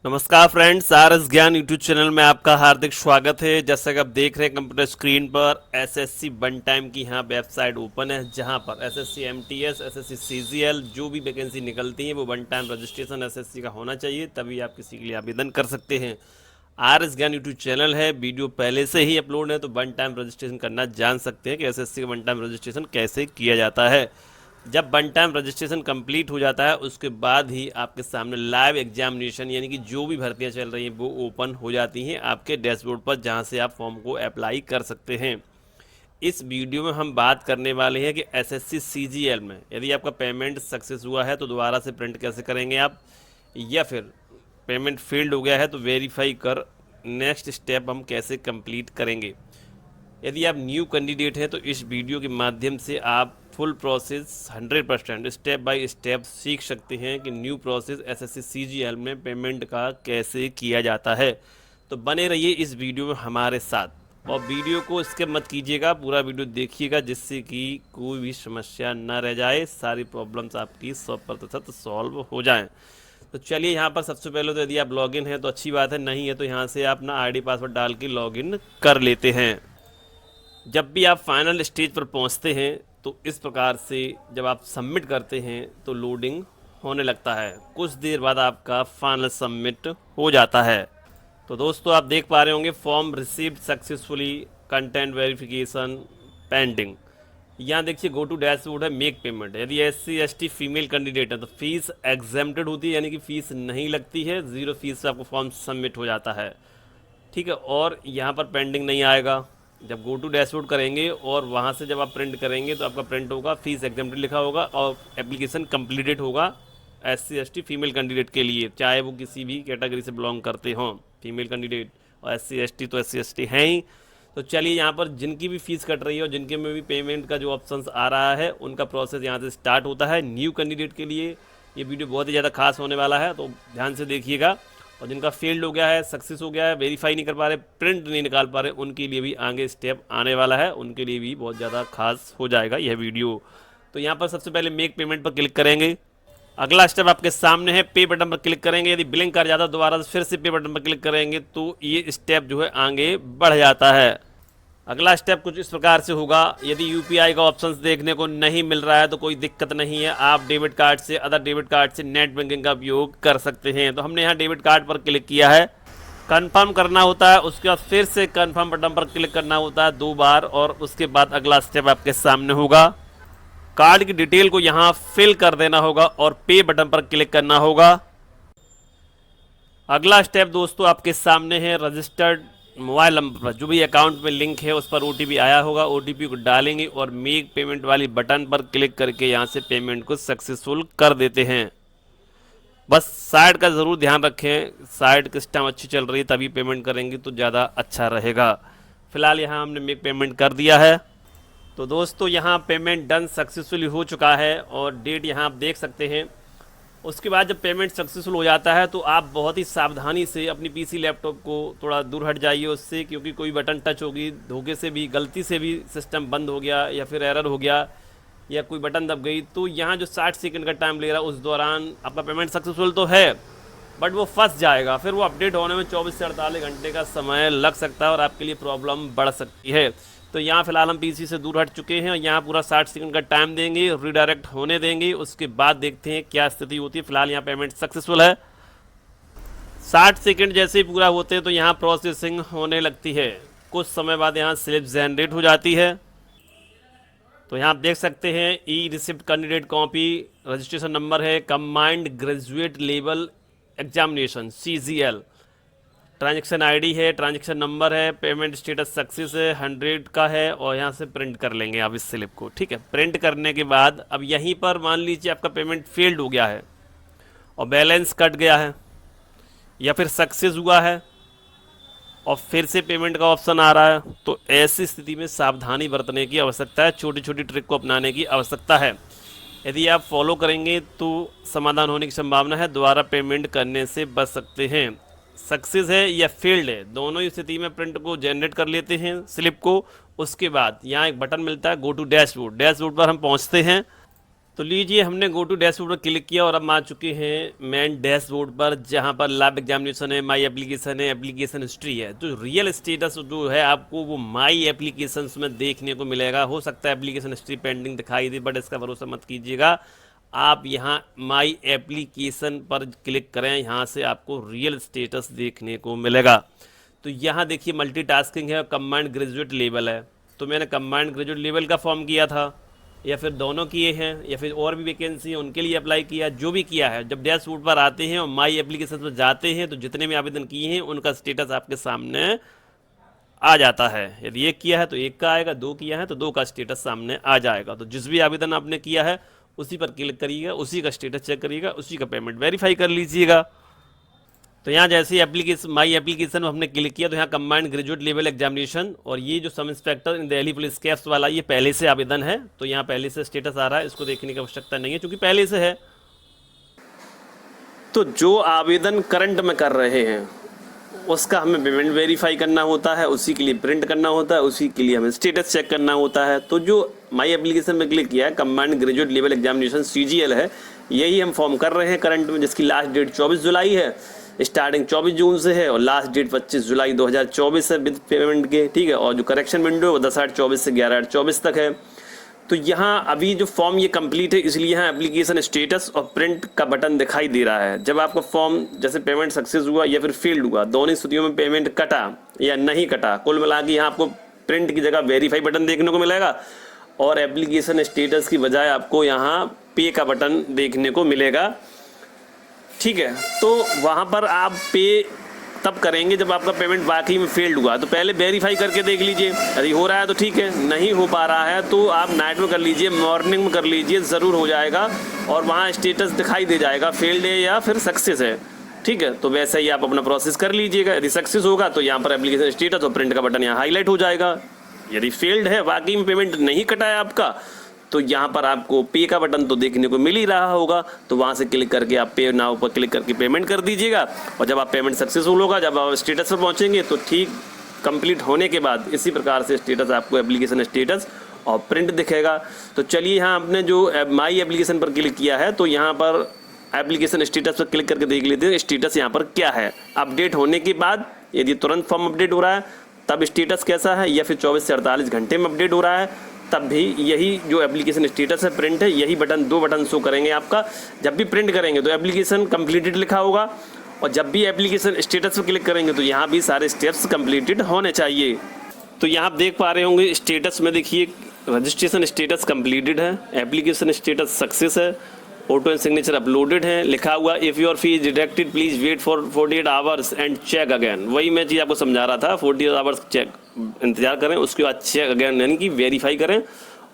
नमस्कार friends, R S ज्ञान YouTube channel में आपका हार्दिक स्वागत है। जैसा कि आप देख रहे हैं कंप्यूटर स्क्रीन पर एसएससी वन टाइम की यहाँ वेबसाइट ओपन है, जहाँ पर एसएससी एमटीएस, एसएससी सीजीएल जो भी वैकेंसी निकलती है वो वन टाइम रजिस्ट्रेशन एसएससी का होना चाहिए, तभी आप किसी के लिए आवेदन कर सकते हैं। आर एस ज्ञान यूट्यूब चैनल है, वीडियो पहले से ही अपलोड है, तो वन टाइम रजिस्ट्रेशन करना जान सकते हैं कि एसएससी का वन टाइम रजिस्ट्रेशन कैसे किया जाता है। जब वन टाइम रजिस्ट्रेशन कंप्लीट हो जाता है उसके बाद ही आपके सामने लाइव एग्जामिनेशन यानी कि जो भी भर्तियां चल रही हैं वो ओपन हो जाती हैं आपके डैशबोर्ड पर, जहां से आप फॉर्म को अप्लाई कर सकते हैं। इस वीडियो में हम बात करने वाले हैं कि एसएससी सीजीएल में यदि आपका पेमेंट सक्सेस हुआ है तो दोबारा से प्रिंट कैसे करेंगे आप, या फिर पेमेंट फेल्ड हो गया है तो वेरीफाई कर नेक्स्ट स्टेप हम कैसे कंप्लीट करेंगे। यदि आप न्यू कैंडिडेट हैं तो इस वीडियो के माध्यम से आप full process 100% step by step सीख सकते हैं कि न्यू प्रोसेस एसएससी सीजीएल में पेमेंट का कैसे किया जाता है। तो बने रहिए इस वीडियो में हमारे साथ और वीडियो को स्किप मत कीजिएगा, पूरा वीडियो देखिएगा जिससे कि कोई भी समस्या न रह जाए, सारी प्रॉब्लम्स आपकी 100% सॉल्व हो जाएं। तो चलिए यहाँ पर सबसे पहले तो यदि आप लॉगिन हैं तो अच्छी बात है, नहीं है तो यहाँ से आप अपना आईडी पासवर्ड डाल के लॉगिन कर लेते हैं। जब भी आप फाइनल स्टेज पर पहुंचते हैं तो इस प्रकार से जब आप सबमिट करते हैं तो लोडिंग होने लगता है, कुछ देर बाद आपका फाइनल सबमिट हो जाता है। तो दोस्तों आप देख पा रहे होंगे form received successfully, content verification pending. यहाँ देखिए गो टू डैशबोर्ड है, मेक पेमेंट। यदि एससी एसटी फीमेल कैंडिडेट है तो फीस एग्जेम्प्टेड होती है, यानी कि फीस नहीं लगती है, ज़ीरो फीस से आपको फॉर्म सबमिट हो जाता है। ठीक है, और यहाँ पर पेंडिंग नहीं आएगा। जब गो टू डैशबोर्ड करेंगे और वहाँ से जब आप प्रिंट करेंगे तो आपका प्रिंट होगा, फीस एग्जेम्प्टेड लिखा होगा और एप्लीकेशन कंप्लीटेड होगा एससी एसटी फीमेल कैंडिडेट के लिए, चाहे वो किसी भी कैटेगरी से बिलोंग करते हों फीमेल कैंडिडेट, और एससी एसटी तो एससी एसटी हैं ही। तो चलिए यहाँ पर जिनकी भी फीस कट रही है और जिनके में भी पेमेंट का जो ऑप्शंस आ रहा है उनका प्रोसेस यहाँ से स्टार्ट होता है। न्यू कैंडिडेट के लिए ये वीडियो बहुत ही ज़्यादा खास होने वाला है, तो ध्यान से देखिएगा। और जिनका फेल्ड हो गया है, सक्सेस हो गया है, वेरीफाई नहीं कर पा रहे, प्रिंट नहीं निकाल पा रहे, उनके लिए भी आगे स्टेप आने वाला है, उनके लिए भी बहुत ज़्यादा खास हो जाएगा यह वीडियो। तो यहाँ पर सबसे पहले मेक पेमेंट पर क्लिक करेंगे। अगला स्टेप आपके सामने है, पे बटन पर क्लिक करेंगे। यदि बिलिंग कर जाता है दोबारा फिर से पे बटन पर क्लिक करेंगे तो ये स्टेप जो है आगे बढ़ जाता है। अगला स्टेप कुछ इस प्रकार से होगा, यदि यूपीआई का ऑप्शन देखने को नहीं मिल रहा है तो कोई दिक्कत नहीं है, आप डेबिट कार्ड से, अदर डेबिट कार्ड से नेट बैंकिंग का उपयोग कर सकते हैं। तो हमने यहाँ डेबिट कार्ड पर क्लिक किया है, कंफर्म करना होता है, उसके बाद फिर से कंफर्म बटन पर क्लिक करना होता है 2 बार, और उसके बाद अगला स्टेप आपके सामने होगा, कार्ड की डिटेल को यहाँ फिल कर देना होगा और पे बटन पर क्लिक करना होगा। अगला स्टेप दोस्तों आपके सामने है, रजिस्टर्ड मोबाइल नंबर पर जो भी अकाउंट में लिंक है उस पर ओटीपी आया होगा, ओटीपी को डालेंगे और मेक पेमेंट वाली बटन पर क्लिक करके यहाँ से पेमेंट को सक्सेसफुल कर देते हैं। बस साइट का ज़रूर ध्यान रखें, साइट किस टाइम अच्छी चल रही है तभी पेमेंट करेंगे तो ज़्यादा अच्छा रहेगा। फिलहाल यहाँ हमने मेक पेमेंट कर दिया है। तो दोस्तों यहाँ पेमेंट डन सक्सेसफुली हो चुका है और डेट यहाँ आप देख सकते हैं। उसके बाद जब पेमेंट सक्सेसफुल हो जाता है तो आप बहुत ही सावधानी से अपनी पीसी लैपटॉप को थोड़ा दूर हट जाइए उससे, क्योंकि कोई बटन टच होगी, धोखे से भी, गलती से भी सिस्टम बंद हो गया या फिर एरर हो गया या कोई बटन दब गई तो यहाँ जो 60 सेकंड का टाइम ले रहा है उस दौरान आपका पेमेंट सक्सेसफुल तो है बट वो फंस जाएगा, फिर वो अपडेट होने में 24 से 48 घंटे का समय लग सकता है और आपके लिए प्रॉब्लम बढ़ सकती है। तो यहाँ फिलहाल हम पीसी से दूर हट चुके हैं और यहाँ पूरा 60 सेकंड का टाइम देंगे, रीडायरेक्ट होने देंगे, उसके बाद देखते हैं क्या स्थिति होती है। फिलहाल यहाँ पेमेंट सक्सेसफुल है। 60 सेकंड जैसे ही पूरा होते हैं तो यहाँ प्रोसेसिंग होने लगती है, कुछ समय बाद यहाँ स्लिप जनरेट हो जाती है। तो यहाँ आप देख सकते हैं E receipt candidate copy, registration number है combined graduate level examination CGL, transaction ID है, ट्रांजैक्शन नंबर है, पेमेंट स्टेटस सक्सेस है, 100 का है और यहाँ से प्रिंट कर लेंगे आप इस स्लिप को। ठीक है, प्रिंट करने के बाद अब यहीं पर मान लीजिए आपका पेमेंट फेल्ड हो गया है और बैलेंस कट गया है या फिर सक्सेस हुआ है और फिर से पेमेंट का ऑप्शन आ रहा है, तो ऐसी स्थिति में सावधानी बरतने की आवश्यकता है, छोटी छोटी ट्रिक को अपनाने की आवश्यकता है। यदि आप फॉलो करेंगे तो समाधान होने की संभावना है, दोबारा पेमेंट करने से बच सकते हैं। सक्सेस है या फेल्ड है दोनों ही स्थिति में प्रिंट को जनरेट कर लेते हैं स्लिप को। उसके बाद यहाँ एक बटन मिलता है गो टू डैशबोर्ड, डैशबोर्ड पर हम पहुँचते हैं। तो लीजिए हमने गो टू डैशबोर्ड पर क्लिक किया और अब हम आ चुके हैं मेन डैशबोर्ड पर, जहां पर लैब एग्जामिनेशन है, माई एप्लीकेशन है, एप्लीकेशन हिस्ट्री है। तो रियल स्टेटस जो है आपको वो माई एप्लीकेशन में देखने को मिलेगा। हो सकता है एप्लीकेशन हिस्ट्री पेंडिंग दिखाई दे, बट इसका भरोसा मत कीजिएगा। आप यहाँ माई एप्लीकेशन पर क्लिक करें, यहाँ से आपको रियल स्टेटस देखने को मिलेगा। तो यहाँ देखिए मल्टीटास्किंग है और कंबाइंड ग्रेजुएट लेवल है। तो मैंने कंबाइंड ग्रेजुएट लेवल का फॉर्म किया था, या फिर दोनों किए हैं, या फिर और भी वैकेंसी है उनके लिए अप्लाई किया, जो भी किया है। जब डैशबोर्ड पर आते हैं और माई एप्लीकेशन पर जाते हैं तो जितने भी आवेदन किए हैं उनका स्टेटस आपके सामने आ जाता है। यदि एक किया है तो एक का आएगा, दो किया है तो दो का स्टेटस सामने आ जाएगा। तो जिस भी आवेदन आपने किया है उसी पर क्लिक करिएगा, उसी का स्टेटस चेक करिएगा, उसी का पेमेंट वेरीफाई कर लीजिएगा। तो यहाँ जैसे ही एप्लीकेशन माई एप्लीकेशन में हमने क्लिक किया तो यहाँ कंबाइंड ग्रेजुएट लेवल एग्जामिनेशन और ये जो सब इंस्पेक्टर इन दिल्ली पुलिस कैप्स वाला ये पहले से आवेदन है। तो यहाँ पहले से स्टेटस आ रहा है, इसको देखने की आवश्यकता नहीं है क्योंकि पहले से है। तो जो आवेदन करंट में कर रहे हैं उसका हमें पेमेंट वेरीफाई करना होता है, उसी के लिए प्रिंट करना होता है, उसी के लिए हमें स्टेटस चेक करना होता है। तो जो माई एप्लीकेशन में क्लिक किया है combined graduate level examination CGL है, यही हम फॉर्म कर रहे हैं करंट में, जिसकी लास्ट डेट 24 जुलाई है, स्टार्टिंग 24 जून से है और लास्ट डेट 25 जुलाई 2024 है विद पेमेंट के। ठीक है, और जो करेक्शन विंडो है वो 10/8/24 से 11/8/24 तक है। तो यहाँ अभी जो फॉर्म ये कंप्लीट है, इसलिए यहाँ एप्लीकेशन स्टेटस और प्रिंट का बटन दिखाई दे रहा है। जब आपका फॉर्म जैसे पेमेंट सक्सेस हुआ या फिर फेल्ड हुआ, दोनों स्थितियों में पेमेंट कटा या नहीं कटा, कुल मिला के यहाँ आपको प्रिंट की जगह वेरीफाई बटन देखने को मिलेगा और एप्लीकेशन स्टेटस की बजाय आपको यहाँ पे का बटन देखने को मिलेगा। ठीक है, तो वहाँ पर आप पे तब करेंगे जब आपका पेमेंट वाकई में फेल्ड हुआ। तो पहले वेरीफाई करके देख लीजिए, यदि हो रहा है तो ठीक है, नहीं हो पा रहा है तो आप नाइट में कर लीजिए, मॉर्निंग में कर लीजिए, ज़रूर हो जाएगा और वहाँ स्टेटस दिखाई दे जाएगा फेल्ड है या फिर सक्सेस है। ठीक है, तो वैसे ही आप अपना प्रोसेस कर लीजिएगा। यदि सक्सेस होगा तो यहाँ पर एप्लीकेशन स्टेटस और प्रिंट का बटन यहाँ हाईलाइट हो जाएगा। यदि फेल्ड है, वाकई में पेमेंट नहीं कटा है आपका, तो यहाँ पर आपको पे का बटन तो देखने को मिल ही रहा होगा। तो वहाँ से क्लिक करके आप पे नाउ पर क्लिक करके पेमेंट कर दीजिएगा और जब आप पेमेंट सक्सेसफुल होगा, जब आप स्टेटस पर पहुँचेंगे तो ठीक कंप्लीट होने के बाद इसी प्रकार से स्टेटस आपको एप्लीकेशन स्टेटस और प्रिंट दिखेगा। तो चलिए यहाँ आपने जो माई एप्लीकेशन पर क्लिक किया है तो यहाँ पर एप्लीकेशन स्टेटस पर क्लिक करके देख लेते हैं स्टेटस यहाँ पर क्या है। अपडेट होने के बाद यदि तुरंत फॉर्म अपडेट हो रहा है तब स्टेटस कैसा है, या फिर 24 से 48 घंटे में अपडेट हो रहा है तब भी यही जो एप्लीकेशन स्टेटस है प्रिंट है, यही बटन, दो बटन शो करेंगे आपका। जब भी प्रिंट करेंगे तो एप्लीकेशन कंप्लीटेड लिखा होगा और जब भी एप्लीकेशन स्टेटस पर क्लिक करेंगे तो यहाँ भी सारे स्टेप्स कंप्लीटेड होने चाहिए। तो यहाँ आप देख पा रहे होंगे स्टेटस में देखिए रजिस्ट्रेशन स्टेटस कंप्लीटेड है, एप्लीकेशन स्टेटस सक्सेस है, फोटो एंड सिग्नेचर अपलोडेड है, लिखा हुआ if your fee is deducted please wait for 48 hours and check again. वही मैं चीज़ आपको समझा रहा था, 48 आवर्स चेक इंतजार करें, उसके बाद चेक अगेन यानी कि वेरीफाई करें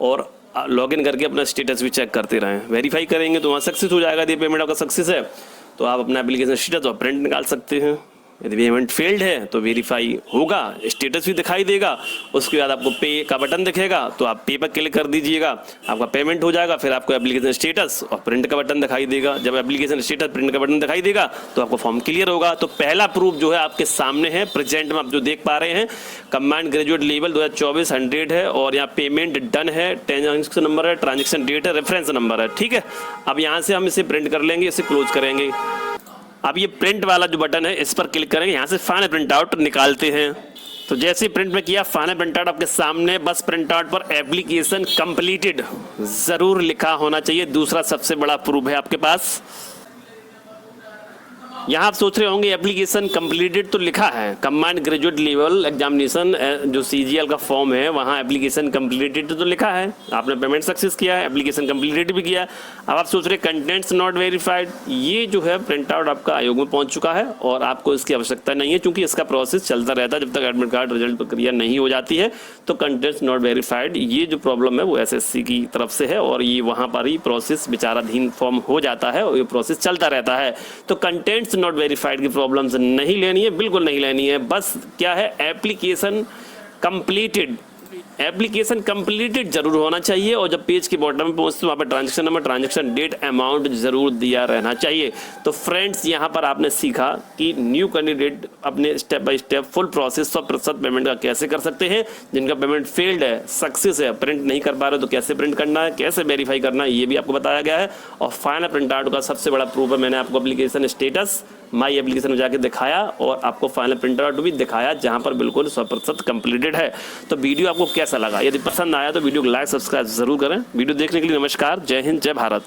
और लॉगिन करके अपना स्टेटस भी चेक करते रहें। वेरीफाई करेंगे तो वहाँ सक्सेस हो जाएगा। यदि पेमेंट आपका सक्सेस है तो आप अपना एप्लीकेशन स्टेटस और प्रिंट निकाल सकते हैं। यदि पेमेंट फेल्ड है तो वेरीफाई होगा, स्टेटस भी दिखाई देगा, उसके बाद आपको पे का बटन दिखेगा तो आप पे पर क्लिक कर दीजिएगा, आपका पेमेंट हो जाएगा। फिर आपको एप्लीकेशन स्टेटस और प्रिंट का बटन दिखाई देगा। जब एप्लीकेशन स्टेटस प्रिंट का बटन दिखाई देगा तो आपको फॉर्म क्लियर होगा। तो पहला प्रूफ जो है आपके सामने है, प्रेजेंट में आप जो देख पा रहे हैं कंबाइंड ग्रेजुएट लेवल 2024 100 है और यहाँ पेमेंट डन है, ट्रांजेक्शन नंबर है, ट्रांजेक्शन डेट है, रेफरेंस नंबर है। ठीक है, अब यहाँ से हम इसे प्रिंट कर लेंगे, इसे क्लोज करेंगे। अब ये प्रिंट वाला जो बटन है इस पर क्लिक करेंगे, यहाँ से फाइनल प्रिंट आउट निकालते हैं। तो जैसे ही प्रिंट में किया फाइनल प्रिंट आउट आपके सामने, बस प्रिंट आउट पर एप्लीकेशन कंप्लीटेड जरूर लिखा होना चाहिए। दूसरा सबसे बड़ा प्रूफ है आपके पास। यहाँ आप सोच रहे होंगे एप्लीकेशन कंप्लीटेड तो लिखा है, कंबाइंड ग्रेजुएट लेवल एग्जामिनेशन जो CGL का फॉर्म है वहाँ एप्लीकेशन कंप्लीटेड तो लिखा है, आपने पेमेंट सक्सेस किया है, एप्लीकेशन कंप्लीटेड भी किया है। अब आप सोच रहे कंटेंट्स नॉट वेरीफाइड, ये जो है प्रिंट आउट आपका आयोग में पहुँच चुका है और आपको इसकी आवश्यकता नहीं है क्योंकि इसका प्रोसेस चलता रहता है जब तक एडमिट कार्ड रिजल्ट प्रक्रिया नहीं हो जाती है। तो कंटेंट्स नॉट वेरीफाइड ये जो प्रॉब्लम है वो SSC की तरफ से है और ये वहाँ पर ही प्रोसेस विचाराधीन फॉर्म हो जाता है और ये प्रोसेस चलता रहता है। तो कंटेंट्स नॉट वेरीफाइड की प्रॉब्लम्स नहीं लेनी है, बिल्कुल नहीं लेनी है। बस क्या है एप्लीकेशन कंप्लीटेड एप्लीकेशन कंप्लीटेड जरूर होना चाहिए और जब पेज के बॉटम में पहुंचते वहाँ पर transaction number, transaction date, amount जरूर दिया रहना चाहिए। तो फ्रेंड्स यहाँ पर आपने सीखा कि न्यू कैंडिडेट अपने step by step full process 100% payment का कैसे कर सकते हैं। जिनका पेमेंट फेल्ड है, सक्सेस है, प्रिंट नहीं कर पा रहे तो कैसे प्रिंट करना है, कैसे वेरीफाई करना है, ये भी आपको बताया गया है। और फाइनल प्रिंट आउट का सबसे बड़ा प्रूफ है, मैंने आपको एप्लीकेशन स्टेटस माई एप्लीकेशन में जाके दिखाया और आपको फाइनल प्रिंट आउट भी दिखाया जहां पर बिल्कुल 100% कंप्लीटेड है। तो वीडियो आपको कैसा लगा? यदि पसंद आया तो वीडियो को लाइक सब्सक्राइब जरूर करें। वीडियो देखने के लिए नमस्कार, जय हिंद, जय भारत।